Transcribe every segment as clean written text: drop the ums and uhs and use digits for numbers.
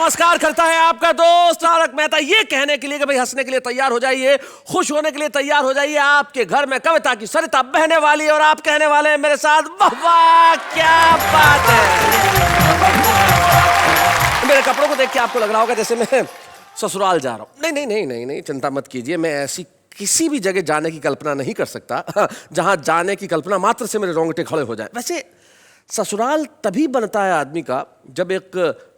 नमस्कार करता है आपका दोस्त तारक मेहता, ये कहने के लिए कि भाई हंसने के लिए तैयार हो जाइए, खुश होने के लिए तैयार हो जाइए। आपके घर में कविता की सरिता बहने वाली है और आप कहने वाले हैं मेरे साथ, वाह वाह क्या बात है। मेरे कपड़ों को देख के आपको लग रहा होगा जैसे मैं ससुराल जा रहा हूं। नहीं नहीं नहीं नहीं नहीं, चिंता मत कीजिए, मैं ऐसी किसी भी जगह जाने की कल्पना नहीं कर सकता जहां जाने की कल्पना मात्र से मेरे रोंगटे खड़े हो जाए। वैसे ससुराल तभी बनता है आदमी का जब एक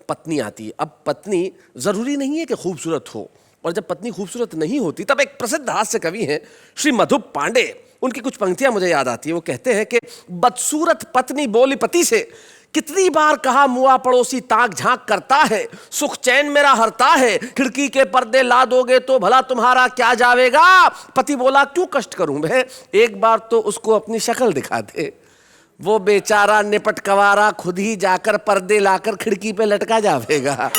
पत्नी आती है। अब पत्नी जरूरी नहीं है कि खूबसूरत हो, और जब पत्नी खूबसूरत नहीं होती तब एक प्रसिद्ध हास्य कवि हैं श्री मधुप पांडे, उनकी कुछ पंक्तियां मुझे याद आती है। वो कहते हैं कि बदसूरत पत्नी बोली पति से, कितनी बार कहा मुआ पड़ोसी ताक झांक करता है, सुख चैन मेरा हरता है, खिड़की के पर्दे ला दोगे तो भला तुम्हारा क्या जावेगा। पति बोला क्यों कष्ट करूं मैं, एक बार तो उसको अपनी शक्ल दिखा दे, वो बेचारा निपट कवारा खुद ही जाकर पर्दे लाकर खिड़की पे लटका जावेगा। अब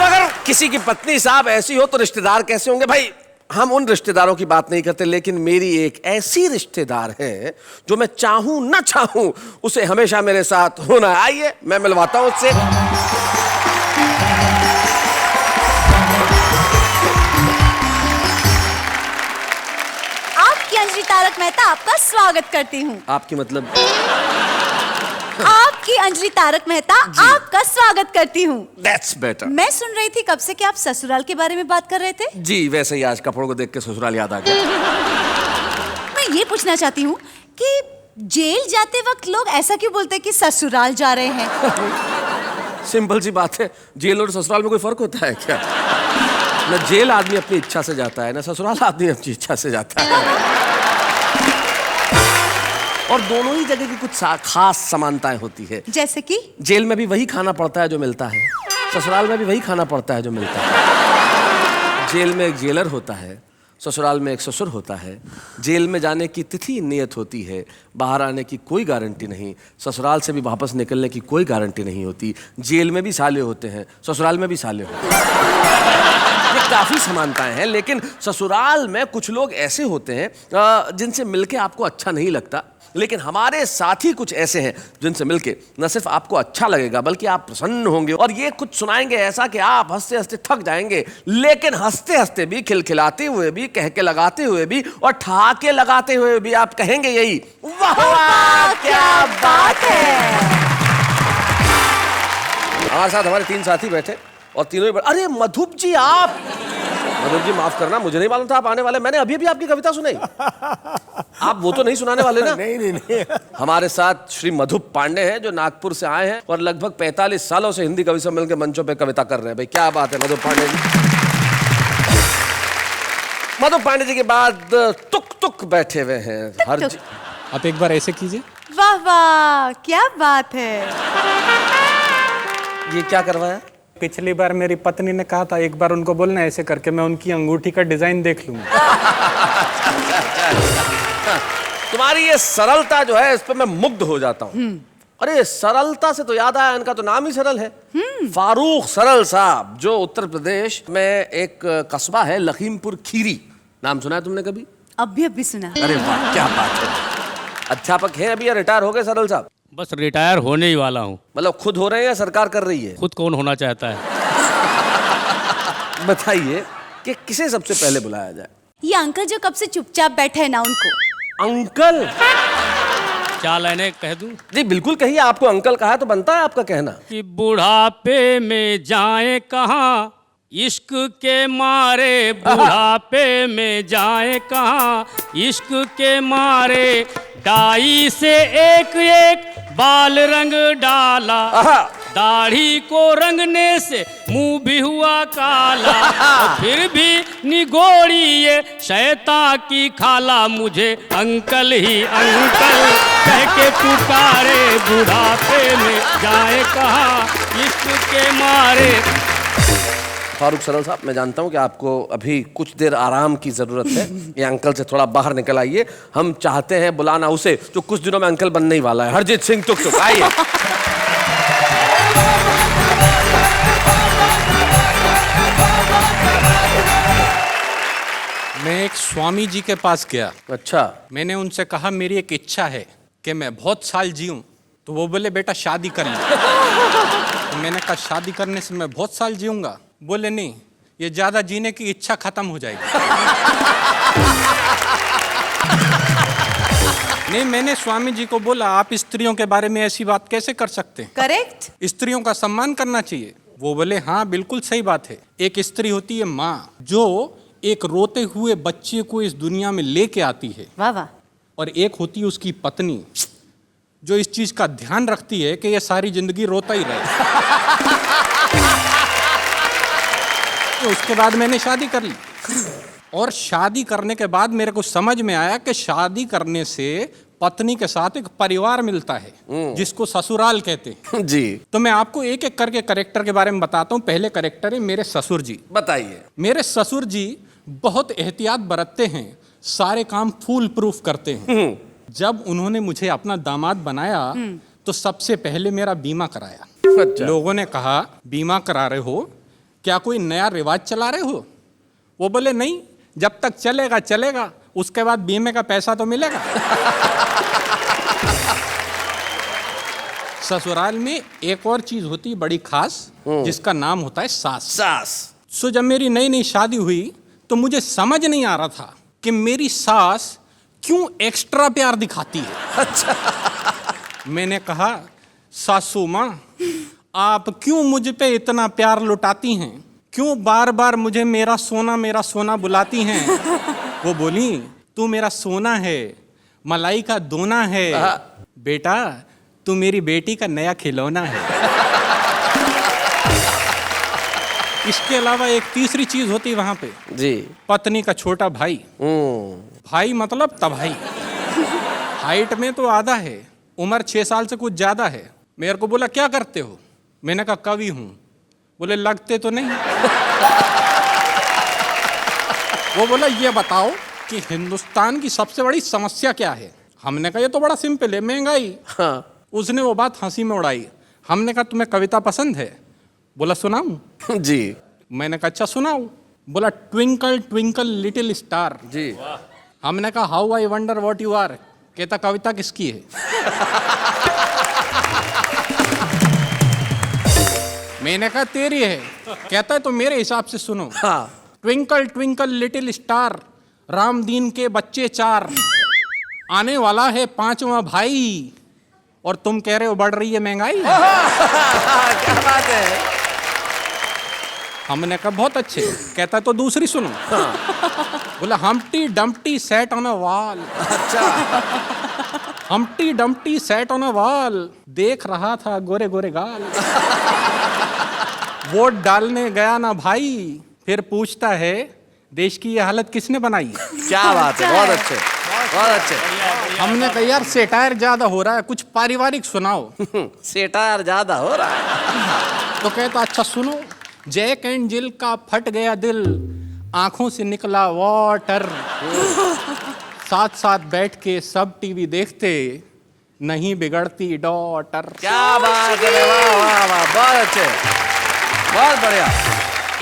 अगर किसी की पत्नी साहब ऐसी हो तो रिश्तेदार कैसे होंगे भाई। हम उन रिश्तेदारों की बात नहीं करते, लेकिन मेरी एक ऐसी रिश्तेदार है जो मैं चाहूं ना चाहूं उसे हमेशा मेरे साथ होना। आइए मैं मिलवाता हूं उससे। आपकी अंजलि तारक मेहता आपका स्वागत करती हूँ। आपकी मतलब आपकी अंजलि तारक मेहता आपका स्वागत करती हूँ। That's better। मैं सुन रही थी कब से कि आप ससुराल के बारे में बात कर रहे थे। जी वैसे ही आज कपड़ों को देख के ससुराल याद आ गया। मैं ये पूछना चाहती हूँ कि जेल जाते वक्त लोग ऐसा क्यों बोलते हैं कि ससुराल जा रहे हैं। सिंपल सी बात है, जेल और ससुराल में कोई फर्क होता है क्या। न जेल आदमी अपनी इच्छा से जाता है, न ससुराल आदमी अपनी इच्छा से जाता है। और दोनों ही जगह की कुछ खास समानताएं होती है। जैसे कि जेल में भी वही खाना पड़ता है जो मिलता है, ससुराल में भी वही खाना पड़ता है जो मिलता है। जेल में एक जेलर होता है, ससुराल में एक ससुर होता है। जेल में जाने की तिथि नियत होती है, बाहर आने की कोई गारंटी नहीं। ससुराल से भी वापस निकलने की कोई गारंटी नहीं होती। जेल में भी साले होते हैं, ससुराल में भी साले होते हैं। ये काफी समानताएं हैं, लेकिन ससुराल में कुछ लोग ऐसे होते हैं जिनसे मिलके आपको अच्छा नहीं लगता, लेकिन हमारे साथी कुछ ऐसे हैं जिनसे मिलके न सिर्फ आपको अच्छा लगेगा बल्कि आप प्रसन्न होंगे। और ये कुछ सुनाएंगे ऐसा कि आप हंसते हंसते थक जाएंगे, लेकिन हंसते हंसते भी, खिलखिलाते हुए भी, कह के लगाते हुए भी और ठहाके लगाते हुए भी आप कहेंगे यही, वाह वाह क्या बात है। हमारे साथ हमारे तीन साथी बैठे और तीनों ही अरे मधुप जी, आप मधुप जी माफ करना, मुझे नहीं मालूम था आप आने वाले। मैंने अभी आपकी कविता सुनाई। आप वो तो नहीं सुनाने वाले ना। नहीं नहीं नहीं। हमारे साथ श्री मधुप पांडे हैं जो नागपुर से आए हैं और लगभग 45 सालों से हिंदी कवि सम्मेलन के मंचों पे कविता कर रहे हैं। भाई क्या बात है मधुप पांडे जी। मधुप पांडे जी के बाद तुक तुक बैठे हुए हैं हर जी। आप एक बार ऐसे कीजिए। वाह वाह क्या बात है। ये क्या करवाया। पिछली बार मेरी पत्नी ने कहा था एक बार उनको बोलना ऐसे करके मैं उनकी अंगूठी का डिजाइन देख लूंगा। तुम्हारी ये सरलता जो है इस पर मैं मुग्ध हो जाता हूँ। अरे सरलता से तो याद आया, इनका तो नाम ही सरल है, फारूक सरल साहब, जो उत्तर प्रदेश में एक कस्बा है लखीमपुर खीरी। नाम सुना है तुमने कभी। अभी सुना। अरे वाह क्या बात है। अध्यापक हैं अभी या रिटायर हो गए सरल साहब। बस रिटायर होने ही वाला हूँ। मतलब खुद हो रहे हैं या सरकार कर रही है। खुद कौन होना चाहता है। बताइए कि किसे सबसे पहले बुलाया जाए। ये अंकल जो कब से चुपचाप बैठे हैं ना, उनको। अंकल क्या लाइनें कह दूं। जी बिल्कुल कहिए, आपको अंकल कहा है तो बनता है आपका कहना। कि बुढ़ापे में जाए कहाँ, इश्क के मारे बुढ़ापे में जाए कहाँ, इश्क के मारे डाई से एक एक बाल रंग डाला, दाढ़ी को रंगने से मुंह भी हुआ काला, और फिर भी निगोड़ी ये शैतान की खाला, मुझे अंकल ही अंकल कह के पुकारे, बुढ़ापे में जाए कहाँ, इश्क के मारे। फारूक सरल साहब, मैं जानता हूं कि आपको अभी कुछ देर आराम की जरूरत है। ये अंकल से थोड़ा बाहर निकल आइए। हम चाहते हैं बुलाना उसे जो कुछ दिनों में अंकल बनने ही वाला है, हरजीत सिंह तुक तुक। आइए। मैं एक स्वामी जी के पास गया। अच्छा। मैंने उनसे कहा मेरी एक इच्छा है कि मैं बहुत साल जीऊं। तो वो बोले बेटा शादी कर ले। मैंने कहा शादी करने से मैं बहुत साल जीऊंगा। बोले नहीं, ये ज्यादा जीने की इच्छा खत्म हो जाएगी। नहीं, मैंने स्वामी जी को बोला आप स्त्रियों के बारे में ऐसी बात कैसे कर सकते हैं, करेक्ट। स्त्रियों का सम्मान करना चाहिए। वो बोले हाँ बिल्कुल सही बात है। एक स्त्री होती है माँ, जो एक रोते हुए बच्चे को इस दुनिया में लेके आती है, वाह वाह। और एक होती है उसकी पत्नी, जो इस चीज का ध्यान रखती है कि ये सारी जिंदगी रोता ही रहे। तो उसके बाद मैंने शादी कर ली, और शादी करने के बाद मेरे को समझ में आया कि शादी करने से पत्नी के साथ एक परिवार मिलता है, जिसको ससुराल कहते हैं। जी तो मैं आपको एक एक करके कैरेक्टर के बारे में बताता हूँ। पहले कैरेक्टर है मेरे ससुर जी। बताइए। मेरे ससुर जी बहुत एहतियात बरतते हैं, सारे काम फूल प्रूफ करते हैं। जब उन्होंने मुझे अपना दामाद बनाया तो सबसे पहले मेरा बीमा कराया। अच्छा। लोगों ने कहा बीमा करा रहे हो, क्या कोई नया रिवाज चला रहे हो? वो बोले नहीं, जब तक चलेगा चलेगा, उसके बाद बीमे का पैसा तो मिलेगा। ससुराल में एक और चीज होती है बड़ी खास, जिसका नाम होता है सास। सास। सो जब मेरी नई नई शादी हुई तो मुझे समझ नहीं आ रहा था कि मेरी सास क्यों एक्स्ट्रा प्यार दिखाती है। अच्छा। मैंने कहा सासू माँ, आप क्यों मुझ पे इतना प्यार लुटाती हैं, क्यों बार बार मुझे मेरा सोना बुलाती हैं? वो बोली तू मेरा सोना है, मलाई का दोना है, बेटा तू मेरी बेटी का नया खिलौना है। इसके अलावा एक तीसरी चीज होती है वहां पे, जी। पत्नी का छोटा भाई। भाई मतलब तभाई। हाइट में तो आधा है, उम्र 6 साल से कुछ ज्यादा है। मेरे को बोला क्या करते हो? मैंने कहा कवि हूं। बोले लगते तो नहीं। वो बोला ये बताओ कि हिंदुस्तान की सबसे बड़ी समस्या क्या है? हमने कहा ये तो बड़ा सिंपल है, महंगाई। हाँ। उसने वो बात हंसी में उड़ाई। हमने कहा तुम्हें कविता पसंद है? बोला सुनाऊं? जी। मैंने कहा अच्छा सुनाओ। बोला ट्विंकल ट्विंकल लिटिल स्टार। जी। हमने कहा how I wonder what you are. कहता कविता किसकी है? मैंने कहा तेरी है। कहता है तो मेरे हिसाब से सुनो। हाँ। Twinkle twinkle little star, Ram दीन के बच्चे 4, आने वाला है 5वां भाई, और तुम कह रहे हो बढ़ रही है महंगाई। क्या बात है। हमने कहा बहुत अच्छे। कहता तो दूसरी सुनो। बोला Humpty Dumpty sat on a wall. अच्छा। Humpty Dumpty sat on a wall, देख रहा था गोरे गोरे गाल। वोट डालने गया ना भाई, फिर पूछता है देश की ये हालत किसने बनाई? क्या बात है, बहुत अच्छे, बहुत अच्छे। हमने कहा यार सेटायर ज्यादा हो रहा है, कुछ पारिवारिक सुनाओ। सेटार ज्यादा हो रहा है। तो कहता अच्छा सुनो, जैक एंड जिल का फट गया दिल, आंखों से निकला वाटर, साथ साथ बैठ के सब टीवी देखते, नहीं बिगड़ती डॉटर। क्या बात है, वाह वाह वाह, बहुत अच्छे, बहुत बढ़िया।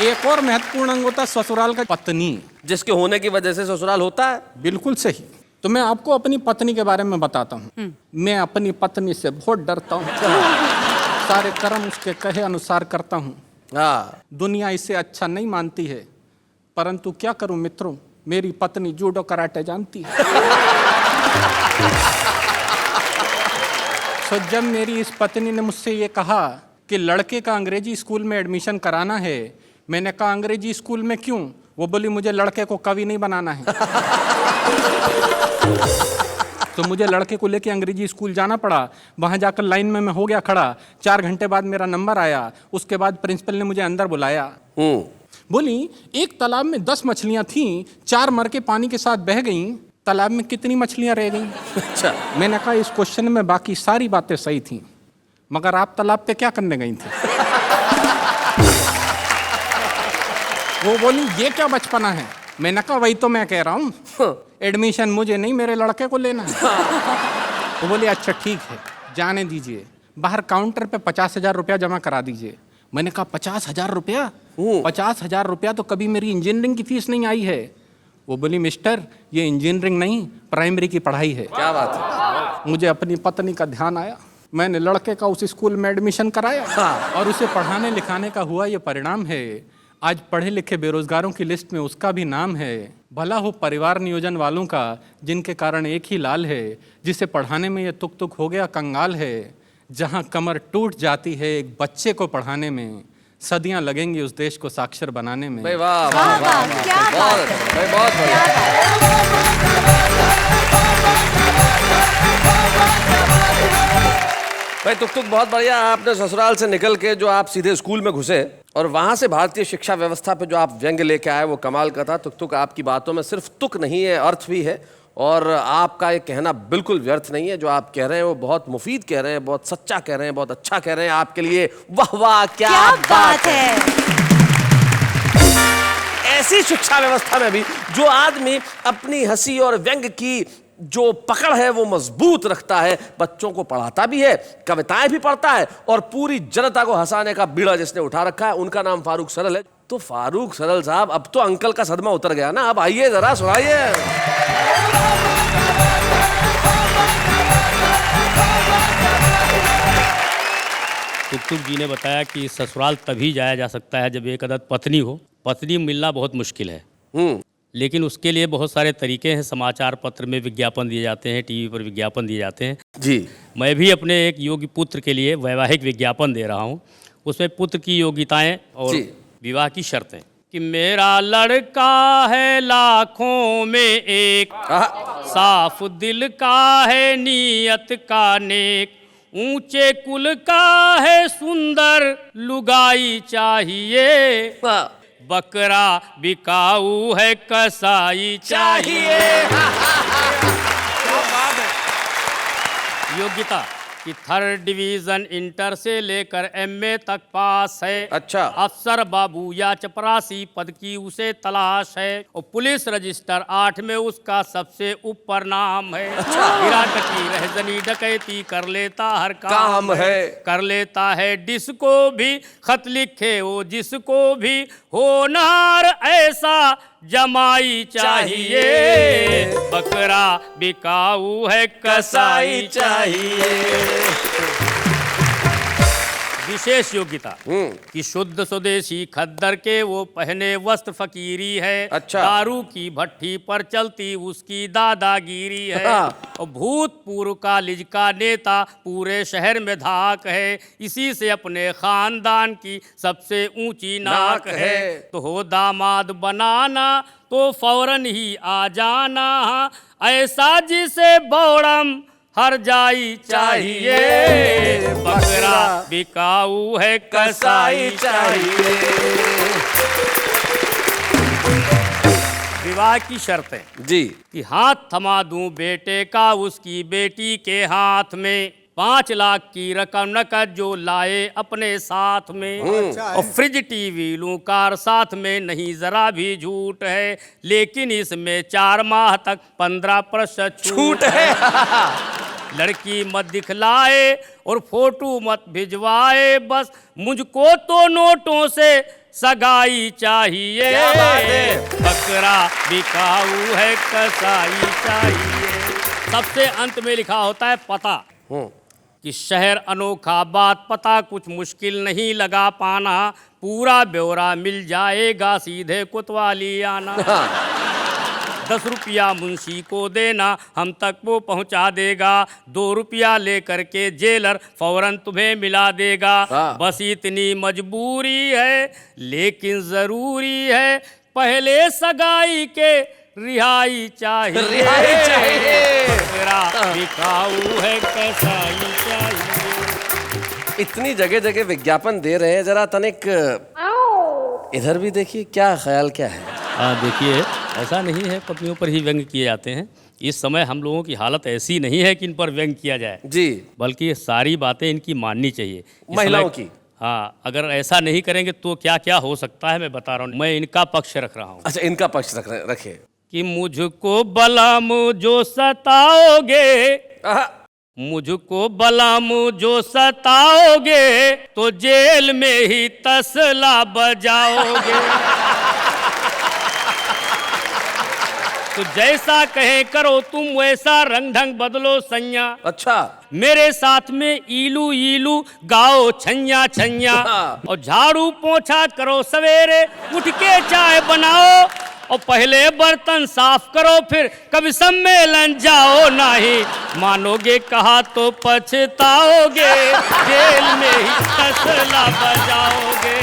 एक और महत्वपूर्ण अंग होता है ससुराल का पत्नी, जिसके होने की वजह से ससुराल होता है। बिल्कुल सही। तो मैं आपको अपनी पत्नी के बारे में बताता हूँ। मैं अपनी पत्नी से बहुत डरता हूँ, सारे कर्म उसके कहे अनुसार करता हूँ। हाँ। दुनिया इसे अच्छा नहीं मानती है, परंतु क्या करूं मित्रों, मेरी पत्नी जूडो कराटे जानती है। तो जब मेरी इस पत्नी ने मुझसे ये कहा कि लड़के का अंग्रेजी स्कूल में एडमिशन कराना है, मैंने कहा अंग्रेजी स्कूल में क्यों? वो बोली मुझे लड़के को कवि नहीं बनाना है। तो मुझे लड़के को लेके अंग्रेजी स्कूल जाना पड़ा। वहां जाकर लाइन में मैं हो गया खड़ा। 4 घंटे बाद मेरा नंबर आया। उसके बाद प्रिंसिपल ने मुझे अंदर बुलाया। बोली एक तालाब में 10 मछलियां थीं, 4 मर के पानी के साथ बह गईं, तालाब में कितनी मछलियां रह गईं? अच्छा। मैंने कहा इस क्वेश्चन में बाकी सारी बातें सही थीं, मगर आप तालाब पे क्या करने गई थी? वो बोली ये क्या बचपना है? मैंने कहा वही तो मैं कह रहा हूँ, एडमिशन मुझे नहीं मेरे लड़के को लेना है। तो बोली अच्छा ठीक है, जाने दीजिए, बाहर काउंटर पे 50,000 रुपया जमा करा दीजिए। मैंने कहा 50,000 रुपया? 50,000 रुपया तो कभी मेरी इंजीनियरिंग की फीस नहीं आई है। वो बोली मिस्टर ये इंजीनियरिंग नहीं, प्राइमरी की पढ़ाई है। क्या बात है। मुझे अपनी पत्नी का ध्यान आया। मैंने लड़के का उस स्कूल में एडमिशन कराया हाँ। और उसे पढ़ाने लिखाने का हुआ ये परिणाम है। आज पढ़े लिखे बेरोजगारों की लिस्ट में उसका भी नाम है। भला हो परिवार नियोजन वालों का, जिनके कारण एक ही लाल है, जिसे पढ़ाने में ये तुक तुक हो गया कंगाल है। जहां कमर टूट जाती है एक बच्चे को पढ़ाने में, सदियां लगेंगी उस देश को साक्षर बनाने में। भाई वाह वाह, वाह वाह, वाह, क्या बहुत बात है। भाई, बहुत बढ़िया। भाई तुक तुक बहुत बढ़िया। आपने ससुराल से निकल के जो आप सीधे स्कूल में घुसे और वहां से भारतीय शिक्षा व्यवस्था पे जो आप व्यंग्य लेके आए वो कमाल का था। तुक तुक आपकी बातों में सिर्फ तुक नहीं है, अर्थ भी है। और आपका ये कहना बिल्कुल व्यर्थ नहीं है। जो आप कह रहे हैं वो बहुत मुफीद कह रहे हैं, बहुत सच्चा कह रहे हैं, बहुत अच्छा कह रहे हैं। आपके लिए वाह वाह, क्या बात है। ऐसी शिक्षा व्यवस्था में भी जो आदमी अपनी हंसी और व्यंग की जो पकड़ है वो मजबूत रखता है, बच्चों को पढ़ाता भी है, कविताएं भी पढ़ता है और पूरी जनता को हंसाने का बीड़ा जिसने उठा रखा है उनका नाम फारूक सरल है। तो फारूक सरल साहब, अब तो अंकल का सदमा उतर गया ना, अब आइए जरा सुनाइए। तुक जी ने बताया कि ससुराल तभी जाया जा सकता है जब एक अदद पत्नी हो। पत्नी मिलना बहुत मुश्किल है, लेकिन उसके लिए बहुत सारे तरीके हैं। समाचार पत्र में विज्ञापन दिए जाते हैं, टीवी पर विज्ञापन दिए जाते हैं। जी, मैं भी अपने एक योग्य पुत्र के लिए वैवाहिक विज्ञापन दे रहा हूँ। उसमें पुत्र की योग्यताएं और जी। विवाह की शर्तें कि मेरा लड़का है लाखों में एक, साफ दिल का है, नीयत का नेक, ऊंचे कुल का है, सुंदर लुगाई चाहिए, बकरा बिकाऊ है, कसाई चाहिए। योग्यता कि 3rd डिवीजन इंटर से लेकर एमए तक पास है। अच्छा। अफसर बाबू या चपरासी पद की उसे तलाश है और पुलिस रजिस्टर 8 में उसका सबसे ऊपर नाम है। गिराकटी रहजनी डकैती कर लेता हर काम है। कर लेता है डिस्को भी, खत लिखे वो जिसको भी, होनहार ऐसा जमाई चाहिए, बकरा बिकाऊ है, कसाई चाहिए। विशेष योग्यता कि शुद्ध स्वदेशी खद्दर के वो पहने वस्त्र फकीरी है। अच्छा। दारू की भट्टी पर चलती उसकी दादागिरी है। और भूतपूर्व कॉलेज का नेता पूरे शहर में धाक है, इसी से अपने खानदान की सबसे ऊंची नाक है। तो हो दामाद बनाना तो फौरन ही आ जाना, ऐसा जिसे बौड़म हर जाई चाहिए, बकरा बिकाऊ है, कसाई चाहिए। विवाह की शर्तें जी, कि हाथ थमा दूं बेटे का उसकी बेटी के हाथ में, 5 लाख की रकम नकद जो लाए अपने साथ में, और फ्रिज टीवी लूं कार साथ में, नहीं जरा भी झूठ है, लेकिन इसमें 4 माह तक 15% छूट है। लड़की मत दिखलाए और फोटो मत भिजवाए, बस मुझको तो नोटों से सगाई चाहिए, क्या बात है? बकरा बिकाऊ है, कसाई चाहिए। सबसे अंत में लिखा होता है पता कि शहर अनोखा, बात पता कुछ मुश्किल नहीं लगा पाना, पूरा ब्यौरा मिल जाएगा, सीधे कोतवाली आना। 10 रुपया मुंशी को देना, हम तक वो पहुंचा देगा, 2 रुपया लेकर के जेलर फौरन तुम्हें मिला देगा। बस इतनी मजबूरी है लेकिन जरूरी है, पहले सगाई के रिहाई चाहिए, रिहाई चाहिए। बकरा बिकाऊ है, कसाई चाहिए। इतनी जगह जगह विज्ञापन दे रहे हैं, जरा तनिक इधर भी देखिए, क्या ख्याल क्या है? देखिए, ऐसा नहीं है पत्नियों पर ही व्यंग किए जाते हैं। इस समय हम लोगों की हालत ऐसी नहीं है कि इन पर व्यंग किया जाए जी, बल्कि ये सारी बातें इनकी माननी चाहिए इस महिलाओं समय। की। हाँ, अगर ऐसा नहीं करेंगे तो क्या क्या हो सकता है मैं बता रहा हूँ। मैं इनका पक्ष रख रहा हूँ अच्छा, इनका पक्ष रखे। कि मुझको बलम जो सताओगे, मुझको बलम जो सताओगे, तो जेल में ही तसला बजाओगे। तो जैसा कहे करो तुम वैसा रंग ढंग बदलो सैया। अच्छा। मेरे साथ में ईलू ईलू गाओ छैया छैया। और झाड़ू पोछा करो सवेरे उठ के चाय बनाओ। और पहले बर्तन साफ करो फिर कभी सम्मेलन जाओ। नहीं मानोगे कहा तो पछताओगे, जेल में ही तसला बजाओगे।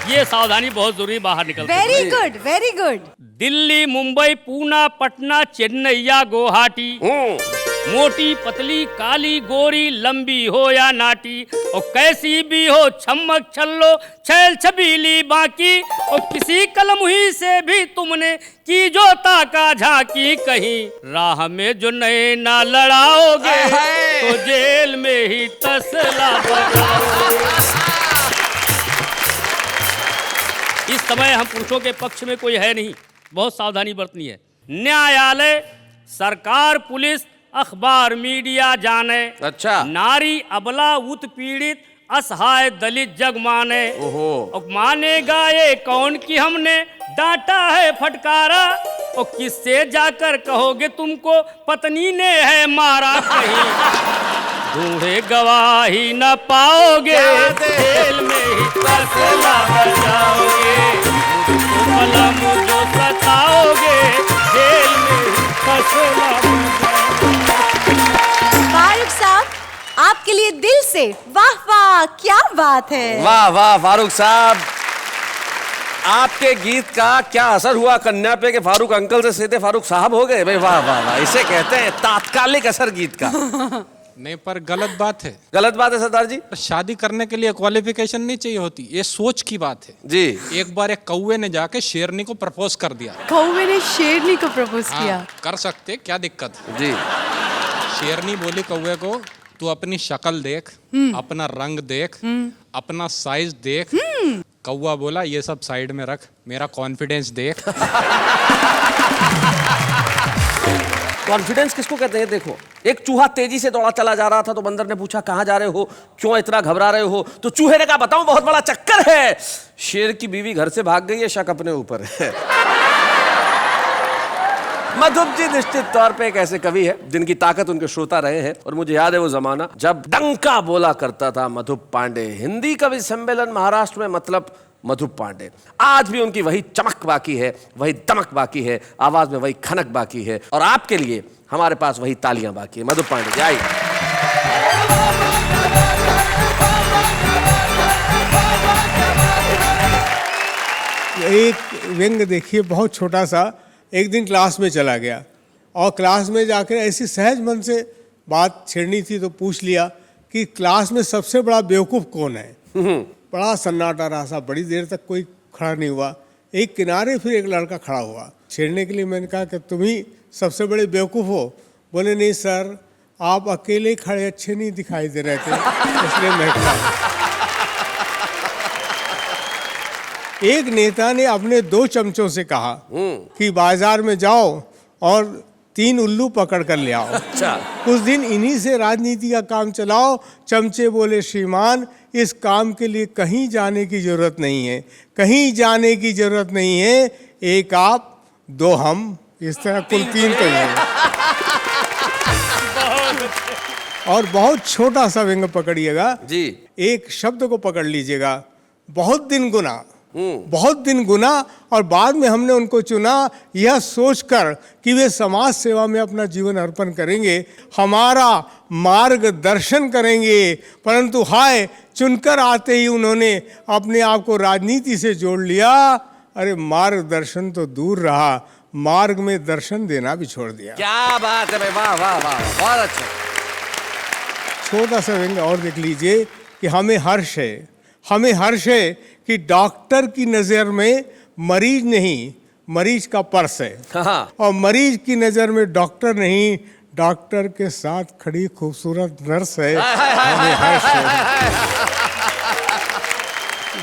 ये सावधानी बहुत जरूरी, बाहर निकल। Very good, very good. Delhi, Mumbai, Poona, Patna, Chennai या गुवाहाटी, मोटी पतली काली गोरी लंबी हो या नाटी, और कैसी भी हो छमक छल्लो छैल छबीली बाकी, और किसी कलमुही से भी तुमने की जो ताका झांकी, कहीं राह में जो नए ना लड़ाओगे तो जेल में ही तसला बजाओगे। इस समय हम पुरुषों के पक्ष में कोई है नहीं, बहुत सावधानी बरतनी है। न्यायालय, सरकार, पुलिस, अखबार, मीडिया जाने। अच्छा। नारी, अबला, उत्पीड़ित, असहाय, दलित जग माने। ओहो। और मानेगा ये कौन कि हमने डांटा है फटकारा, और किससे जाकर कहोगे तुमको पत्नी ने है मारा। कहीं ढूंढे गवाही न पाओगे, जेल में ही तसला बजाओगे। कलम जो सताओगे, जेल में ही तसला बजाओगे। फारूक साहब, आपके लिए दिल से वाह वाह, क्या बात है। वाह वाह फारूक साहब, आपके गीत का क्या असर हुआ कन्या पे कि फारूक अंकल से सीधे फारूक साहब हो गए। भाई वाह वाह वाह, इसे कहते हैं तात्कालिक असर गीत का। नहीं, पर गलत बात है। गलत बात है सरदार जी। शादी करने के लिए क्वालिफिकेशन नहीं चाहिए होती, ये सोच की बात है जी। एक बार एक कौवे ने जाके शेरनी को प्रपोज कर दिया। कौवे ने शेरनी को प्रपोज किया। हाँ, कर सकते, क्या दिक्कत है। जी। शेरनी बोली कौवे को, तू अपनी शक्ल देख, अपना रंग देख, अपना साइज देख। कौवा बोला ये सब साइड में रख, मेरा कॉन्फिडेंस देख। कॉन्फिडेंस किसको कहते हैं? देखो, एक चूहा तेजी से दौड़ा चला जा रहा था तो बंदर ने पूछा कहाँ जा रहे हो, क्यों इतना घबरा रहे हो? तो चूहे ने कहा बताऊं, बहुत बड़ा चक्कर है, शेर की बीवी घर से भाग गई है, शक अपने ऊपर है। मधुप जी निश्चित तौर पे एक ऐसे कवि है जिनकी ताकत उनके श्रोता रहे हैं, और मुझे याद है वो जमाना जब डंका बोला करता था मधुप पांडे। हिंदी कवि सम्मेलन महाराष्ट्र में मतलब मधुप पांडे। आज भी उनकी वही चमक बाकी है, वही दमक बाकी है, आवाज में वही खनक बाकी है, और आपके लिए हमारे पास वही तालियां बाकी है। मधुप पांडे जी आइए। एक व्यंग देखिए, बहुत छोटा सा। एक दिन क्लास में चला गया और क्लास में जाकर ऐसी सहज मन से बात छेड़नी थी तो पूछ लिया कि क्लास में सबसे बड़ा बेवकूफ़ कौन है। बड़ा सन्नाटा रहा सा, बड़ी देर तक कोई खड़ा नहीं हुआ। एक किनारे फिर एक लड़का खड़ा हुआ छेड़ने के लिए। मैंने कहा कि तुम ही सबसे बड़े बेवकूफ़ हो। बोले नहीं सर, आप अकेले खड़े अच्छे नहीं दिखाई दे रहे थे, इसलिए मैं खड़ा। एक नेता ने अपने 2 चमचों से कहा कि बाजार में जाओ और 3 उल्लू पकड़ कर ले आओ। अच्छा। कुछ दिन इन्हीं से राजनीति का काम चलाओ। चमचे बोले श्रीमान, इस काम के लिए कहीं जाने की जरूरत नहीं है, कहीं जाने की जरूरत नहीं है। एक आप, 2 हम, इस तरह कुल 3 तो है। और बहुत छोटा सा व्यंग पकड़िएगा जी। एक शब्द को पकड़ लीजिएगा, बहुत दिन गुना। बहुत दिन गुना, और बाद में हमने उनको चुना यह सोचकर कि वे समाज सेवा में अपना जीवन अर्पण करेंगे, हमारा मार्गदर्शन करेंगे। परंतु हाय, चुनकर आते ही उन्होंने अपने आप को राजनीति से जोड़ लिया। अरे मार्गदर्शन तो दूर रहा, मार्ग में दर्शन देना भी छोड़ दिया। क्या बात है भाई, वाह वाह वाह, बहुत अच्छा। छोटा सा व्यंग और देख लीजिए कि हमें हर्ष है कि डॉक्टर की नज़र में मरीज नहीं, मरीज का पर्स है। हाँ। और मरीज की नज़र में डॉक्टर नहीं, डॉक्टर के साथ खड़ी खूबसूरत नर्स है। हमें हर्ष है।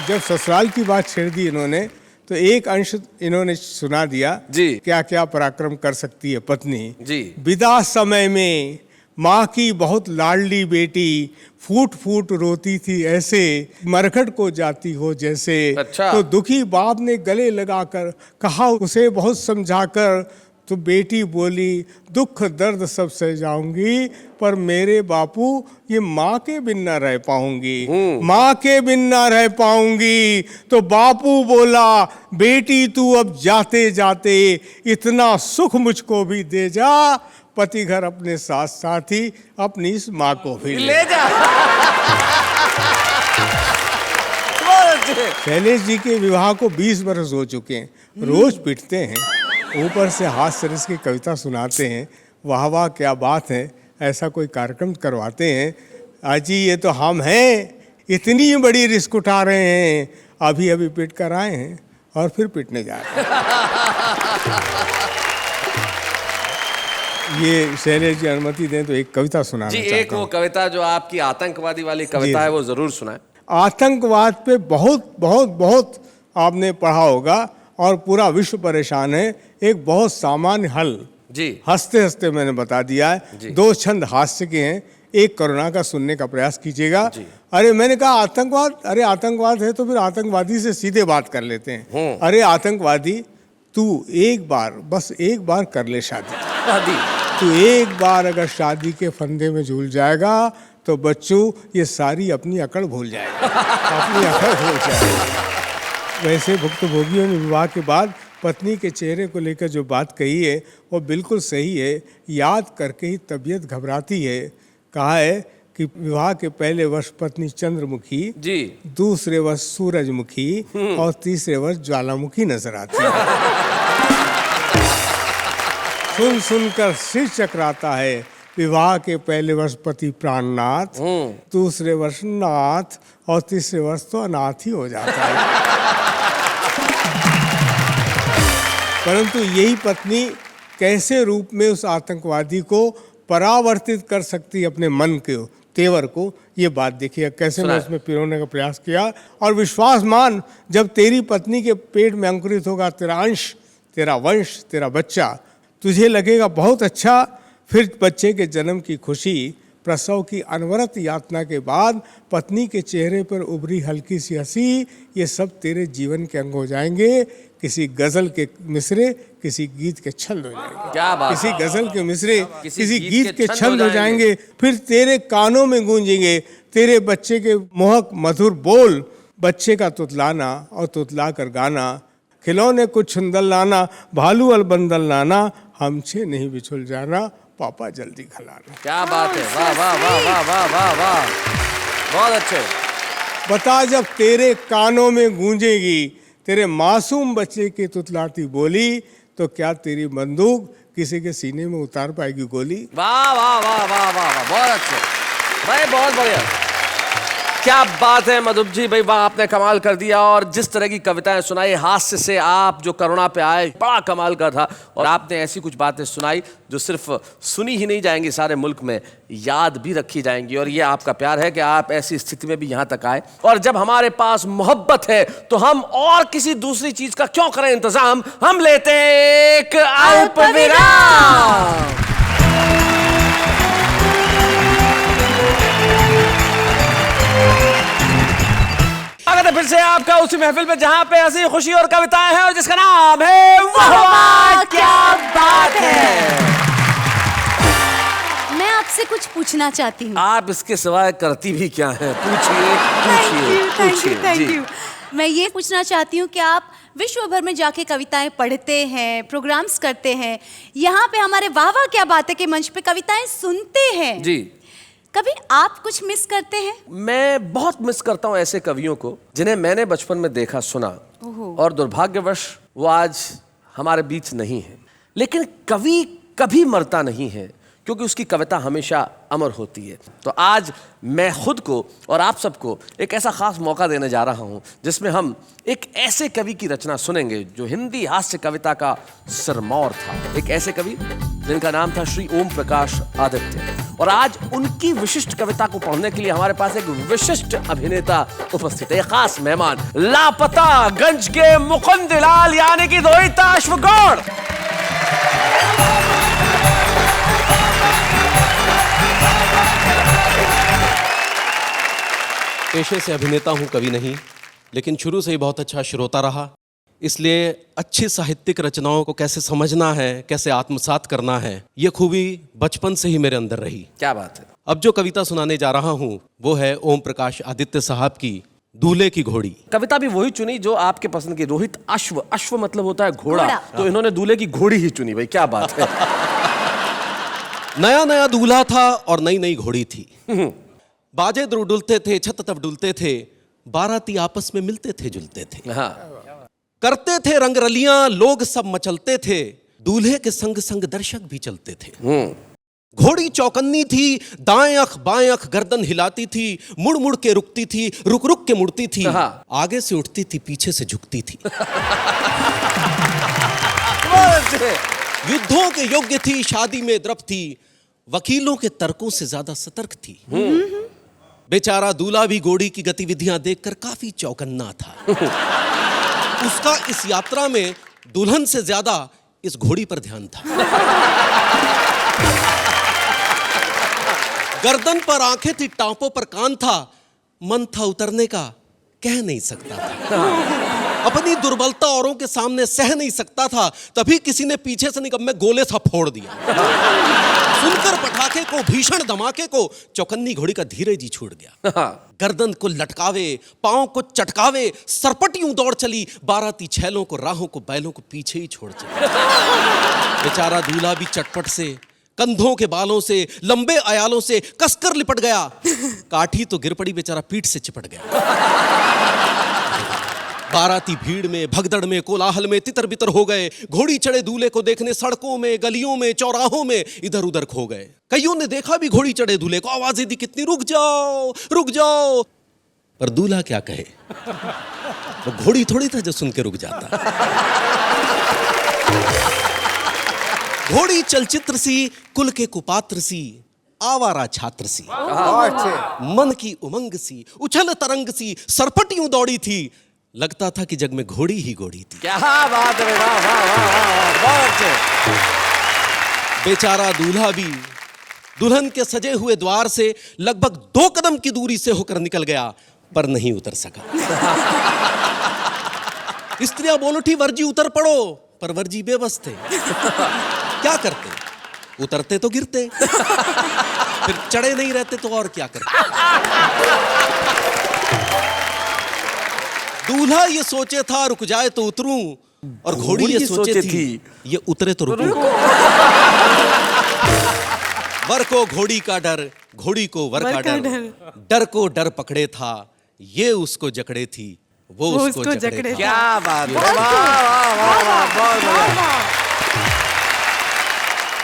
जब ससुराल की बात छेड़ दी इन्होंने तो एक अंश इन्होंने सुना दिया जी। क्या क्या पराक्रम कर सकती है पत्नी जी। विदा समय में माँ की बहुत लाडली बेटी फूट फूट रोती थी ऐसे, मरघट को जाती हो जैसे। अच्छा। तो दुखी बाप ने गले लगाकर कहा उसे बहुत समझाकर, तो बेटी बोली, दुख दर्द सब सह जाऊंगी, पर मेरे बापू ये माँ के बिन ना रह पाऊंगी, माँ के बिन ना रह पाऊंगी। तो बापू बोला, बेटी तू अब जाते जाते इतना सुख मुझको भी दे जा, पति घर अपने साथ साथ ही अपनी इस माँ को भी ले जा। शैलेश जी के विवाह को 20 वर्ष हो चुके हैं। रोज पिटते हैं, ऊपर से हास्य रस की कविता सुनाते हैं, वाह वाह क्या बात है, ऐसा कोई कार्यक्रम करवाते हैं। अजी ये तो हम हैं, इतनी बड़ी रिस्क उठा रहे हैं, अभी अभी पिट कर आए हैं और फिर पिटने जा रहे हैं। ये शैलेश जी अनुमति दें तो एक कविता सुनाना जी, चाहता एक वो हूं। कविता जो आपकी आतंकवादी वाली कविता है वो जरूर सुनाएं। आतंकवाद पे बहुत बहुत बहुत आपने पढ़ा होगा और पूरा विश्व परेशान है। एक बहुत सामान्य हल जी, हंसते हंसते मैंने बता दिया है। 2 छंद हास्य के हैं, एक करुणा का सुनने का प्रयास कीजिएगा। अरे मैंने कहा आतंकवाद, अरे आतंकवाद है तो फिर आतंकवादी से सीधे बात कर लेते हैं। अरे आतंकवादी, तू एक बार, बस एक बार कर ले शादी। तू एक बार अगर शादी के फंदे में झूल जाएगा तो बच्चों ये सारी अपनी अकड़ भूल जाएगा, अपनी अकड़ भूल जाएगा। वैसे भुक्तभोगियों ने विवाह के बाद पत्नी के चेहरे को लेकर जो बात कही है वो बिल्कुल सही है। याद करके ही तबीयत घबराती है। कहा है कि विवाह के पहले वर्ष पत्नी चंद्रमुखी जी, दूसरे वर्ष सूरजमुखी और तीसरे वर्ष ज्वालामुखी नजर आती है। सुन सुनकर सिर चकराता है। विवाह के पहले वर्ष पति प्राणनाथ, दूसरे वर्ष नाथ और तीसरे वर्ष तो अनाथ ही हो जाता है। परंतु यही पत्नी कैसे रूप में उस आतंकवादी को परावर्तित कर सकती अपने मन के तेवर को, ये बात देखिए कैसे मैं उसमें पिरोने का प्रयास किया। और विश्वास मान, जब तेरी पत्नी के पेट में अंकुरित होगा तेरा अंश, तेरा वंश, तेरा बच्चा, तुझे लगेगा बहुत अच्छा। फिर बच्चे के जन्म की खुशी, प्रसव की अनवरत यातना के बाद पत्नी के चेहरे पर उभरी हल्की सी हंसी, ये सब तेरे जीवन के अंग हो जाएंगे। किसी गजल के मिसरे, किसी गीत के छंद हो जाएंगे। क्या बात, किसी गजल के मिसरे, किसी गीत के छंद हो जाएंगे। फिर तेरे कानों में गूंजेंगे तेरे बच्चे के मोहक मधुर बोल, बच्चे का तुतलाना और तुतला कर गाना, खिलौने कुछ छुंदल लाना, भालू अल बंदल लाना, हमसे नहीं बिछुल जाना, पापा जल्दी खिलाना। क्या बात है, वाह वाह वाह वाह वाह वाह वाह, बहुत अच्छे। बता, जब तेरे कानों में गूंजेगी तेरे मासूम बच्चे की तुतलाती बोली, तो क्या तेरी बंदूक किसी के सीने में उतार पाएगी गोली? वाह वाह वाह वाह वाह वाह, बहुत अच्छे भाई, बहुत बढ़िया। क्या बात है मधुप जी भाई, वाह, आपने कमाल कर दिया। और जिस तरह की कविताएं सुनाई, हास्य से आप जो करुणा पे आए, बड़ा कमाल का था। और आपने ऐसी कुछ बातें सुनाई जो सिर्फ सुनी ही नहीं जाएंगी, सारे मुल्क में याद भी रखी जाएंगी। और ये आपका प्यार है कि आप ऐसी स्थिति में भी यहाँ तक आए। और जब हमारे पास मोहब्बत है तो हम और किसी दूसरी चीज का क्यों करें इंतजाम, हम लेते एक अल्प विराम। फिर से आपका उसी महफिल पे जहां पे हंसी खुशी और कविताएं हैं और जिसका नाम है वाह वाह क्या बात है। मैं आपसे कुछ पूछना चाहती हूँ। आप इसके सिवाय करती भी क्या है? पूछिए पूछिए थैंक जी। यू। मैं ये पूछना चाहती हूँ कि आप विश्व भर में जाके कविताएं पढ़ते हैं, प्रोग्राम्स करते हैं, यहाँ पे हमारे वाह वाह क्या बात है के मंच पे कविताएं सुनते हैं जी, कभी आप कुछ मिस करते हैं? मैं बहुत मिस करता हूँ ऐसे कवियों को जिन्हें मैंने बचपन में देखा सुना, और दुर्भाग्यवश वो आज हमारे बीच नहीं है। लेकिन कवि कभी मरता नहीं है, क्योंकि उसकी कविता हमेशा अमर होती है। तो आज मैं खुद को और आप सबको एक ऐसा खास मौका देने जा रहा हूं जिसमें हम एक ऐसे कवि की रचना सुनेंगे जो हिंदी हास्य कविता का सिरमौर था। एक ऐसे कवि जिनका नाम था श्री ओम प्रकाश आदित्य। और आज उनकी विशिष्ट कविता को पढ़ने के लिए हमारे पास एक विशिष्ट अभिनेता उपस्थित है, एक खास मेहमान, लापता गंज के मुकुंद लाल यानी कि दोहिता अश्वगौड़। पेशे से अभिनेता हूं, कवि नहीं, लेकिन शुरू से ही बहुत अच्छा श्रोता रहा। इसलिए अच्छी साहित्यिक रचनाओं को कैसे समझना है, कैसे आत्मसात करना है, ये खूबी बचपन से ही मेरे अंदर रही। क्या बात है। अब जो कविता सुनाने जा रहा हूँ वो है ओम प्रकाश आदित्य साहब की दूल्हे की घोड़ी। कविता भी वही चुनी जो आपके पसंद की, रोहित अश्व, अश्व मतलब होता है घोड़ा, घोड़ा। तो इन्होंने दूल्हे की घोड़ी ही चुनी भाई, क्या बात है। नया नया दूल्हा था और नई नई घोड़ी थी। बाजे डुलते थे, छत तब डुलते थे, बाराती आपस में मिलते थे जुलते थे, हाँ करते थे रंगरलियां, लोग सब मचलते थे, दूल्हे के संग संग दर्शक भी चलते थे। घोड़ी चौकन्नी थी, दाएं अख बाएं अख गर्दन हिलाती थी, मुड़ मुड़ के रुकती थी, रुक रुक के मुड़ती थी, हाँ। आगे से उठती थी, पीछे से झुकती थी। युद्धों के योग्य थी, शादी में द्रप थी, वकीलों के तर्कों से ज्यादा सतर्क थी। बेचारा दूल्हा भी घोड़ी की गतिविधियां देखकर काफी चौकन्ना था। उसका इस यात्रा में दुल्हन से ज्यादा इस घोड़ी पर ध्यान था। गर्दन पर आंखें थी, टांपों पर कान था, मन था उतरने का, कह नहीं सकता था। अपनी दुर्बलता औरों के सामने सह नहीं सकता था, तभी किसी ने पीछे से निकम्मे गोले सा फोड़ दिया। सुनकर पटाखे को, भीषण धमाके को, चौकन्नी घोड़ी का धीरे जी छूट गया। गर्दन को लटकावे, पांव को चटकावे, सरपट यूं दौड़ चली, बाराती छैलों को, राहों को, बैलों को पीछे ही छोड़ चली। बेचारा दूल्हा भी चटपट से, कंधों के बालों से, लंबे अयालों से कसकर लिपट गया। काठी तो गिर पड़ी, बेचारा पीठ से चिपट गया। बाराती भीड़ में, भगदड़ में, कोलाहल में तितर बितर हो गए। घोड़ी चढ़े दूल्हे को देखने सड़कों में, गलियों में, चौराहों में इधर उधर खो गए। कईयों ने देखा भी घोड़ी चढ़े दूल्हे को, आवाजें दी कितनी, रुक जाओ रुक जाओ। पर दूल्हा क्या कहे, वो घोड़ी थोड़ी था जो सुन के रुक जाता। घोड़ी चलचित्र सी, कुल के कुपात्र सी, आवारा छात्र सी, मन की उमंग सी, उछल तरंग सी, सरपट यूं दौड़ी थी, लगता था कि जग में घोड़ी ही घोड़ी थी। क्या बात है, वाह वाह वाह, बहुत अच्छे। बेचारा दूल्हा भी दुल्हन के सजे हुए द्वार से लगभग 2 कदम की दूरी से होकर निकल गया, पर नहीं उतर सका। स्त्रियां बोल उठी, वर्जी उतर पड़ो, पर वर्जी बेबस थे। क्या करते, उतरते तो गिरते, फिर चढ़े नहीं रहते तो और क्या करते। दूल्हा ये सोचे था रुक जाए तो उतरूं, और घोड़ी ये सोचे थी ये उतरे तो रुकूं। वर को घोड़ी का डर, घोड़ी को वर का डर, डर को डर पकड़े था, ये उसको जकड़े थी, वो उसको जकड़े था। क्या बात है, वाह वाह वाह वाह, बहुत बढ़िया।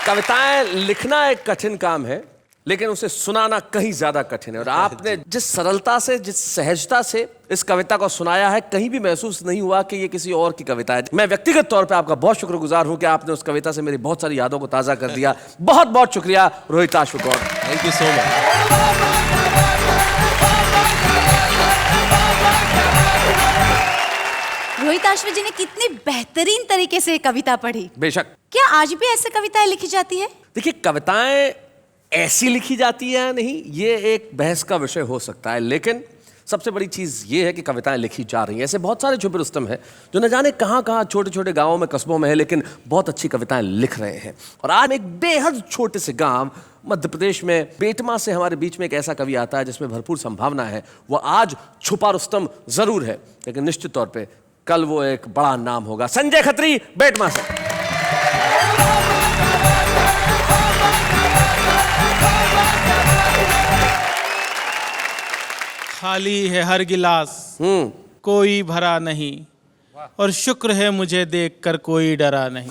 कविताएं लिखना एक कठिन काम है, लेकिन उसे सुनाना कहीं ज्यादा कठिन है। और आपने जिस सरलता से, जिस सहजता से इस कविता को सुनाया है, कहीं भी महसूस नहीं हुआ कि ये किसी और की कविता है। मैं व्यक्तिगत तौर पे आपका बहुत शुक्रगुजार हूं कि आपने उस कविता से मेरी बहुत सारी यादों को ताजा कर दिया। बहुत बहुत शुक्रिया Rohit Ashv Gaur. Thank you so much. Rohit Ashv ji ने कितनी बेहतरीन तरीके से कविता पढ़ी। बेशक। क्या आज भी ऐसे कविताएं लिखी जाती है? देखिए, कविताएं ऐसी लिखी जाती है नहीं, ये एक बहस का विषय हो सकता है, लेकिन सबसे बड़ी चीज ये है कि कविताएं लिखी जा रही हैं। ऐसे बहुत सारे छुपे रुस्तम हैं जो न जाने कहाँ कहाँ छोटे छोटे गांवों में, कस्बों में है, लेकिन बहुत अच्छी कविताएं लिख रहे हैं। और आज एक बेहद छोटे से गांव मध्य प्रदेश में बेटमा से हमारे बीच में एक ऐसा कवि आता है जिसमें भरपूर संभावना है। वो आज छुपा रुस्तम जरूर है, लेकिन निश्चित तौर पर कल वो एक बड़ा नाम होगा। संजय खत्री, बेटमा से। खाली है हर गिलास, कोई भरा नहीं, और शुक्र है मुझे देखकर कोई डरा नहीं।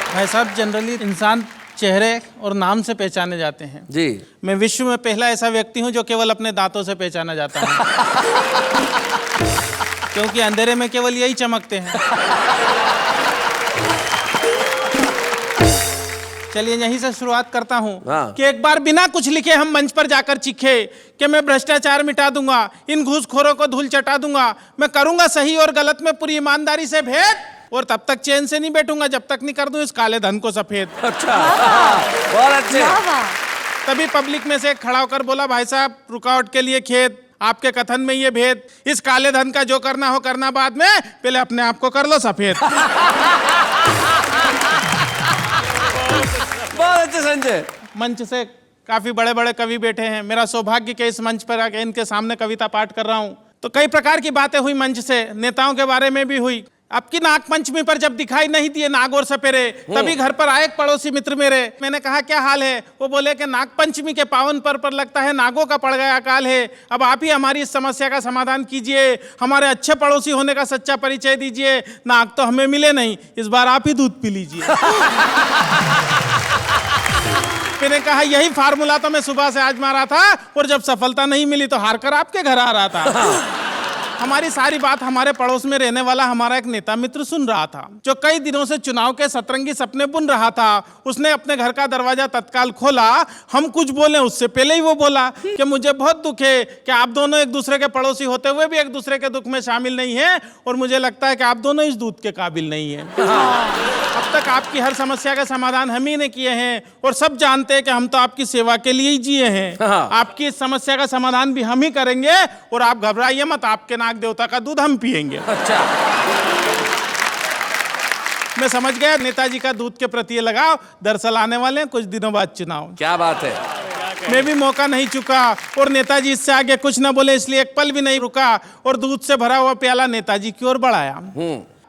भाई साहब, जनरली इंसान चेहरे और नाम से पहचाने जाते हैं जी। मैं विश्व में पहला ऐसा व्यक्ति हूं जो केवल अपने दांतों से पहचाना जाता हूं। क्योंकि अंधेरे में केवल यही चमकते हैं। चलिए यहीं से शुरुआत करता हूं कि एक बार बिना कुछ लिखे हम मंच पर जाकर चीखे कि मैं भ्रष्टाचार मिटा दूंगा, इन घूसखोरों को धूल चटा दूंगा, मैं करूंगा सही और गलत में पूरी ईमानदारी से भेद, और तब तक चैन से नहीं बैठूंगा जब तक नहीं कर दूं इस काले धन को सफेद। अच्छा, बहुत अच्छे। तभी पब्लिक में से खड़ा होकर बोला, भाई साहब रुकावट के लिए खेत, आपके कथन में ये भेद, इस काले धन का जो करना हो करना बाद में, पहले अपने आप को कर लो सफेद। बहुत अच्छे संजय। मंच से काफी बड़े बड़े कवि बैठे हैं, मेरा सौभाग्य कि इस मंच पर आके इनके सामने कविता पाठ कर रहा हूं। तो कई प्रकार की बातें हुई मंच से, नेताओं के बारे में भी हुई। आपकी नाग पंचमी पर जब दिखाई नहीं दिए नाग और सपेरे, तभी घर पर आए एक पड़ोसी मित्र मेरे। मैंने कहा क्या हाल है? वो बोले कि नाग पंचमी के पावन पर लगता है नागों का पड़ गया अकाल है। अब आप ही हमारी इस समस्या का समाधान कीजिए, हमारे अच्छे पड़ोसी होने का सच्चा परिचय दीजिए। नाग तो हमें मिले नहीं, इस बार आप ही दूध पी लीजिए। मैंने कहा यही फार्मूला तो मैं सुबह से आजमा रहा था, और जब सफलता नहीं मिली तो हार कर आपके घर आ रहा था। हमारी सारी बात हमारे पड़ोस में रहने वाला हमारा एक नेता मित्र सुन रहा था, जो कई दिनों से चुनाव के सतरंगी सपने बुन रहा था। उसने अपने घर का दरवाजा तत्काल खोला। हम कुछ बोले उससे पहले ही वो बोला कि मुझे बहुत दुख है कि आप दोनों एक दूसरे के पड़ोसी होते हुए भी एक दूसरे के दुख में शामिल नहीं हैं, और मुझे लगता है कि आप दोनों इस दूध के काबिल नहीं हैं। अब तक आपकी हर समस्या का समाधान हम ही ने किए हैं, और सब जानते हैं कि हम तो आपकी सेवा के लिए ही जिए हैं। आपकी इस समस्या का समाधान भी हम ही करेंगे, और आप घबराइए मत, आपके नाग देवता का दूध हम पिएंगे। अच्छा, मैं समझ गया नेताजी का दूध के प्रति ये लगाव। दरअसल आने वाले हैं कुछ दिनों बाद चुनाव। क्या बात है। मैं भी मौका नहीं चुका, और नेताजी इससे आगे कुछ न बोले, इसलिए एक पल भी नहीं रुका, और दूध से भरा हुआ प्याला नेताजी की ओर बढ़ाया।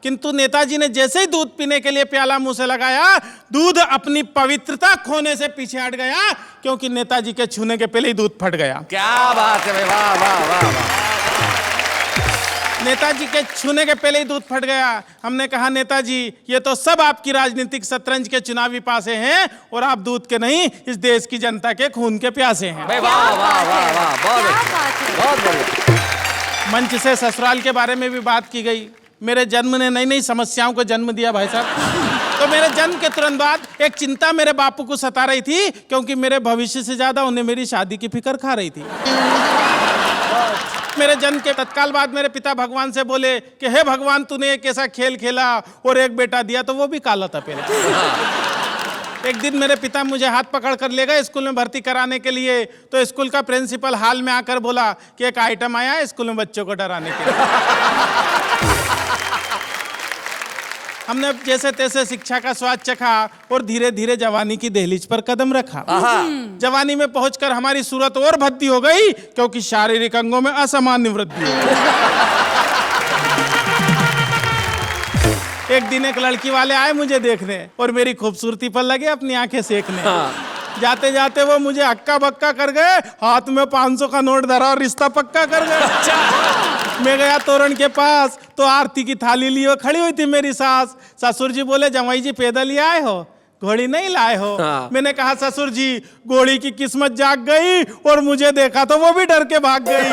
किंतु नेताजी ने जैसे ही दूध पीने के लिए प्याला मुंह से लगाया, दूध अपनी पवित्रता खोने से पीछे हट गया, क्योंकि नेताजी के छूने के पहले ही दूध फट गया। क्या बात है, वाह वाह वाह वाह। नेताजी के छूने के पहले ही दूध फट गया। हमने कहा नेताजी ये तो सब आपकी राजनीतिक शतरंज के चुनावी पासे हैं, और आप दूध के नहीं, इस देश की जनता के खून के प्यासे हैं। वाह वाह वाह वाह, बहुत अच्छा, बहुत बढ़िया। मंच से ससुराल के बारे में भी बात की गई। मेरे जन्म ने नई नई समस्याओं को जन्म दिया भाई साहब। तो मेरे जन्म के तुरंत बाद एक चिंता मेरे बापू को सता रही थी, क्योंकि मेरे भविष्य से ज्यादा उन्हें मेरी शादी की फिक्र खा रही थी। मेरे जन्म के तत्काल बाद मेरे पिता भगवान से बोले कि हे भगवान, तूने एक ऐसा खेल खेला और एक बेटा दिया तो वो भी काला था पहले। एक दिन मेरे पिता मुझे हाथ पकड़ कर ले गए स्कूल में भर्ती कराने के लिए। तो स्कूल का प्रिंसिपल हाल में आकर बोला कि एक आइटम आया है स्कूल में बच्चों को डराने के लिए। हमने जैसे तैसे शिक्षा का स्वाद चखा, और धीरे धीरे जवानी की दहलीज पर कदम रखा। जवानी में पहुंचकर हमारी सूरत और भद्दी हो गई, क्योंकि शारीरिक अंगों में असामान्य वृद्धि हो गई। एक दिन एक लड़की वाले आए मुझे देखने, और मेरी खूबसूरती पर लगे अपनी आंखें सेकने। जाते जाते वो मुझे हक्का बक्का कर गए, हाथ में 500 का नोट धरा और रिश्ता पक्का कर गए। मैं गया तोरण के पास, तो आरती की थाली लिए खड़ी हुई थी मेरी सास। ससुर जी बोले जमाई जी पैदल ही आए हो, घोड़ी नहीं लाए हो? मैंने कहा ससुर जी घोड़ी की किस्मत जाग गई, और मुझे देखा तो वो भी डर के भाग गई।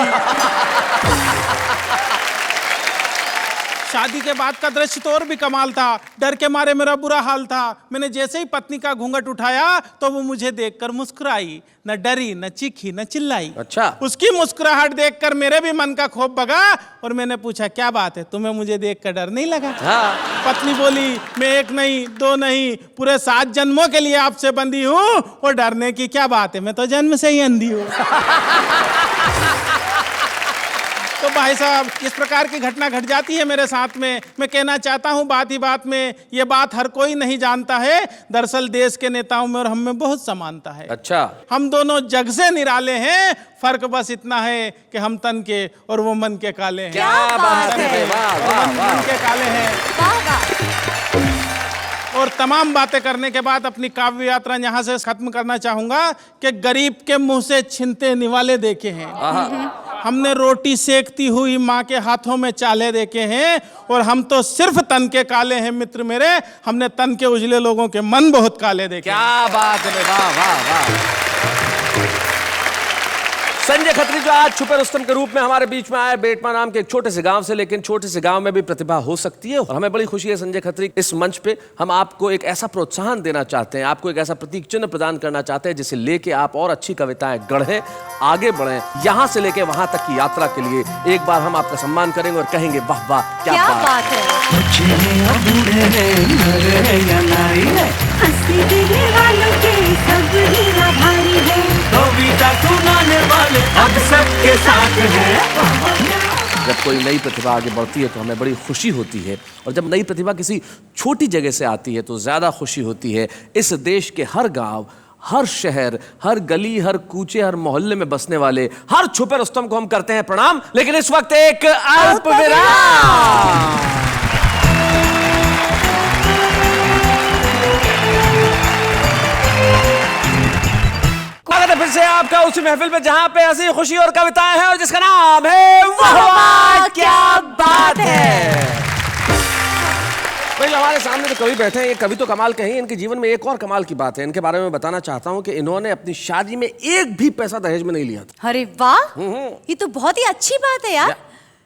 शादी के बाद का दृश्य तो और भी कमाल था। डर के मारे मेरा बुरा हाल था। मैंने जैसे ही पत्नी का घूंघट उठाया तो वो मुझे देखकर मुस्कुराई, न डरी, न चीखी, न चिल्लाई। अच्छा। उसकी मुस्कुराहट देखकर मेरे भी मन का खौफ भगा, और मैंने पूछा क्या बात है, तुम्हें मुझे देखकर डर नहीं लगा? पत्नी बोली मैं एक नहीं, दो नहीं, पूरे 7 जन्मों के लिए आपसे बंधी हूँ, और डरने की क्या बात है, मैं तो जन्म से ही अंधी हूँ। तो भाई साहब इस प्रकार की घटना घट जाती है मेरे साथ में। मैं कहना चाहता हूं बात ही बात में, ये बात हर कोई नहीं जानता है। दरअसल देश के नेताओं में और हम में बहुत समानता है। अच्छा। हम दोनों जग से निराले हैं, फर्क बस इतना है कि हम तन के और वो मन के काले हैं। क्या बात है, वाह वाह वाह, मन के काले हैं। और तमाम बातें करने के बाद अपनी काव्य यात्रा यहाँ से खत्म करना चाहूंगा कि गरीब के मुंह से छिनते निवाले देखे हैं, हमने रोटी सेकती हुई माँ के हाथों में चाले देखे हैं, और हम तो सिर्फ तन के काले हैं मित्र मेरे, हमने तन के उजले लोगों के मन बहुत काले देखे। क्या बात है, वाह वाह वाह। संजय खत्री जो आज छुपे रुस्तम के रूप में हमारे बीच में आए, बेटमा नाम के एक छोटे से गांव से, लेकिन छोटे से गांव में भी प्रतिभा हो सकती है। और हमें बड़ी खुशी है संजय खत्री, इस मंच पे हम आपको एक ऐसा प्रोत्साहन देना चाहते हैं, आपको एक ऐसा प्रतीक चिन्ह प्रदान करना चाहते हैं जिसे लेके आप और अच्छी कविताएं गढ़ें, आगे बढ़ें, यहाँ से लेके वहां तक की यात्रा के लिए एक बार हम आपका सम्मान करेंगे और कहेंगे वाह वाह क्या बात है। कविता सुनाने वाले अब सबके साथ हैं। कोई नई प्रतिभा आगे बढ़ती है तो हमें बड़ी खुशी होती है, और जब नई प्रतिभा किसी छोटी जगह से आती है तो ज़्यादा खुशी होती है। इस देश के हर गांव, हर शहर, हर गली, हर कूचे, हर मोहल्ले में बसने वाले हर छुपे रुस्तम को हम करते हैं प्रणाम। लेकिन इस वक्त एक अल्प विराम। स्वागत है फिर से आपका उसी महफिल में जहां पे हंसी, खुशी और कविताएं हैं, और जिसका नाम है वाह वाह क्या बात है। भाई हमारे सामने जो कवि बैठे हैं, ये कवि तो कमाल के हैं, इनके जीवन में एक और कमाल की बात है। इनके बारे में बताना चाहता हूं कि इन्होंने अपनी शादी में एक भी पैसा दहेज में नहीं लिया था। अरे वाह, ये तो बहुत ही अच्छी बात है यार।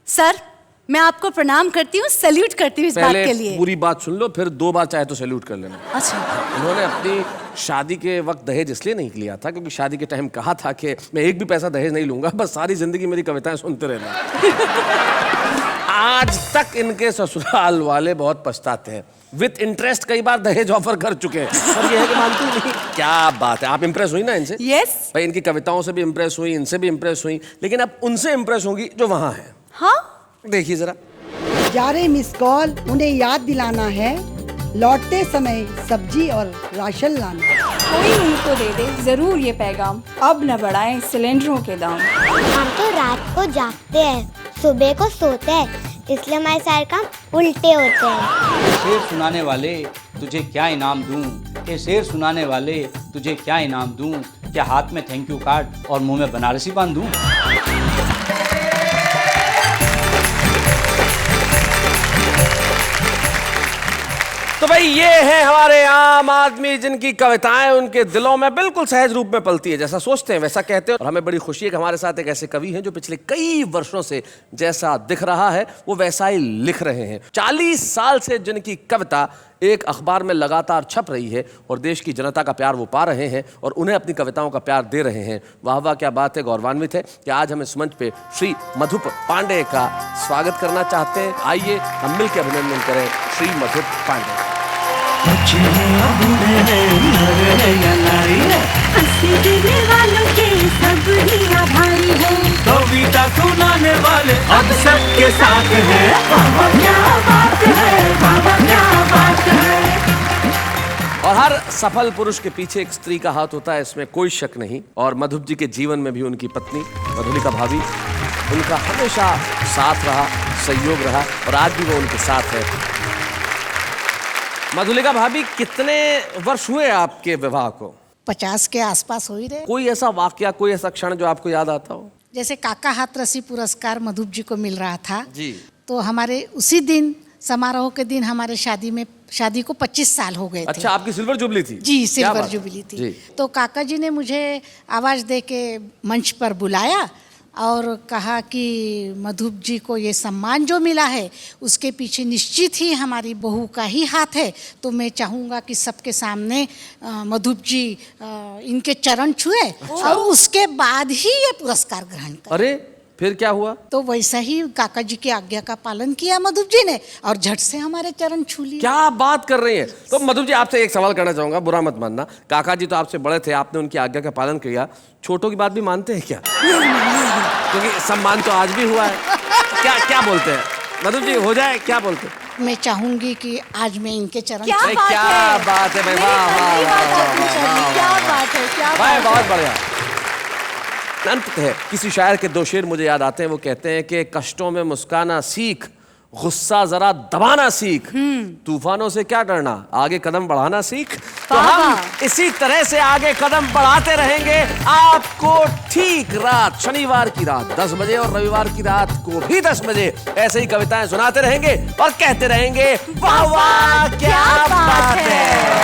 सर, मैं आपको प्रणाम करती हूँ, सैल्यूट करती हूँ इस बात के लिए। पूरी बात सुन लो, फिर 2 बार चाहे तो सैल्यूट कर लेना। अच्छा। उन्होंने अपनी शादी के वक्त दहेज इसलिए नहीं लिया था क्योंकि शादी के टाइम कहा था कि मैं एक भी पैसा दहेज नहीं लूंगा, बस सारी जिंदगी मेरी कविताएं सुनते रहना। आज तक इनके ससुराल वाले बहुत पछताते हैं। विथ इंटरेस्ट कई बार दहेज ऑफर कर चुके हैं, और ये है कि मानती नहीं। क्या बात है, आप इंप्रेस हुई ना इनसे? यस। भाई इनकी कविताओं से भी इंप्रेस हुई, इनसे भी इंप्रेस हुई, लेकिन अब उनसे इंप्रेस होंगी जो वहां है। हाँ, देखिए जरा। जा रहे मिस कॉल, उन्हें याद दिलाना है, लौटते समय सब्जी और राशन लाना। कोई उनको दे दे जरूर ये पैगाम, अब न बढ़ाएं सिलेंडरों के दाम। हम तो रात को जागते हैं, सुबह को सोते हैं, इसलिए हमारे सारे काम उल्टे होते हैं। शेर सुनाने वाले तुझे क्या इनाम दूं, ये शेर सुनाने वाले तुझे क्या इनाम दूं, क्या हाथ में थैंक यू कार्ड और मुंह में बनारसी बांधूं। तो भाई ये है हमारे आम आदमी जिनकी कविताएं उनके दिलों में बिल्कुल सहज रूप में पलती है, जैसा सोचते हैं वैसा कहते हैं। और हमें बड़ी खुशी है कि हमारे साथ एक ऐसे कवि हैं जो पिछले कई वर्षों से जैसा दिख रहा है वो वैसा ही लिख रहे हैं। 40 साल से जिनकी कविता एक अखबार में लगातार छप रही है और देश की जनता का प्यार वो पा रहे हैं और उन्हें अपनी कविताओं का प्यार दे रहे हैं। वाह वाह क्या बात है, गौरवान्वित है कि आज हम इस मंच पे श्री मधुप पांडे का स्वागत करना चाहते हैं। आइए हम मिलकर अभिनंदन करें श्री मधुप पांडे। वालों के सब ही आभारी है, कविता सुनाने वाले अब सबके साथ है। बाबा क्या बात है, बाबा क्या बात है। और हर सफल पुरुष के पीछे एक स्त्री का हाथ होता है, इसमें कोई शक नहीं। और मधुप जी के जीवन में भी उनकी पत्नी मधुलिका भाभी उनका हमेशा साथ रहा, सहयोग रहा, और आज भी वो उनके साथ है। मधुलिका भाभी, कितने वर्ष हुए आपके विवाह को? 50 के आसपास हो ही रहे। कोई ऐसा वाकया, कोई ऐसा क्षण जो आपको याद आता हो? जैसे काका हाथरसी पुरस्कार मधुप जी को मिल रहा था जी, तो हमारे उसी दिन समारोह के दिन हमारे शादी को 25 साल हो गए थे। अच्छा, आपकी सिल्वर जुबली थी? जी, सिल्वर जुबली थी। तो काका जी ने मुझे आवाज दे के मंच पर बुलाया और कहा कि मधुप जी को ये सम्मान जो मिला है उसके पीछे निश्चित ही हमारी बहू का ही हाथ है, तो मैं चाहूँगा कि सबके सामने मधुप जी इनके चरण छुए और उसके बाद ही ये पुरस्कार ग्रहण करें। अरे फिर क्या हुआ? तो वैसा ही काका जी की आज्ञा का पालन किया मधुप जी ने और झट से हमारे चरण छू लिए। क्या बात कर रही हैं? तो मधुप जी, आपसे एक सवाल करना चाहूंगा, बुरा मत मानना। काका जी तो आपसे बड़े थे, आपने उनकी आज्ञा का पालन किया, छोटों की बात भी मानते हैं क्या? क्योंकि सम्मान तो आज भी हुआ है। क्या क्या बोलते हैं मधुप जी, हो जाए? क्या बोलते हैं? मैं चाहूंगी कि आज मैं इनके चरण। क्या बात है भाई, वाह, बहुत बढ़िया। अंततः किसी शायर के 2 शेर मुझे याद आते हैं। वो कहते हैं कि कष्टों में मुस्काना सीख, गुस्सा जरा दबाना सीख, तूफानों से क्या डरना, आगे कदम बढ़ाना सीख। तो हम इसी तरह से आगे कदम बढ़ाते रहेंगे, आपको ठीक रात शनिवार की रात 10 बजे और रविवार की रात को भी 10 बजे ऐसे ही कविताएं सुनाते रहेंगे और कहते रहेंगे वाह वाह क्या बात है।